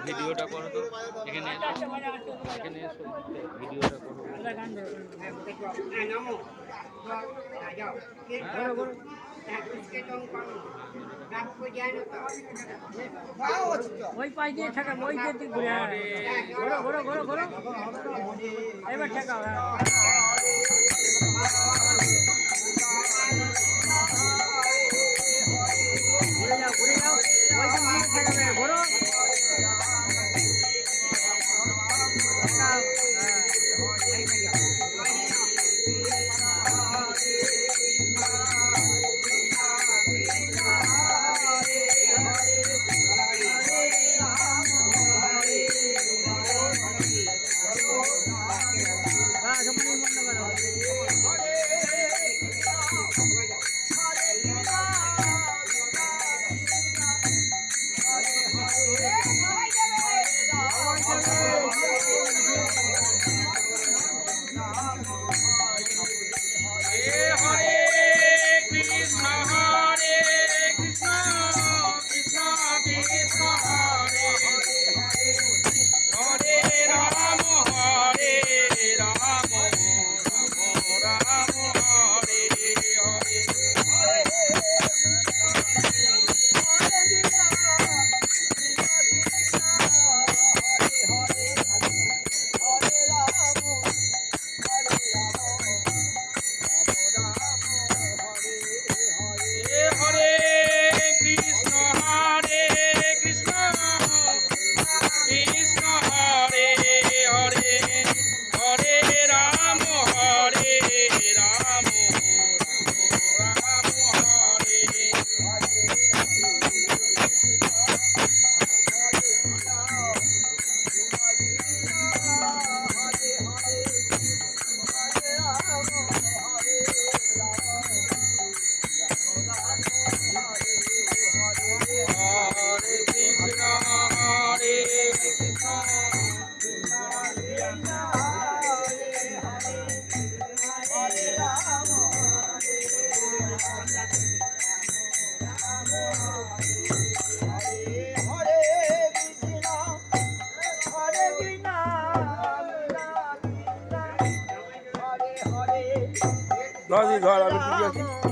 ভিডিওটা করো তো এখানে এখানে ভিডিওটা করো ওই পাশ দিয়ে ঠেকা ওই দিয়ে ঘুরে ঘোরো ঘোরো ঘোরো ঘোরো এবার ঠেকাও ঘুরে যাও ওই দিয়ে ঠেকাবে ঘোরো ধর আমি ঠিক আছে।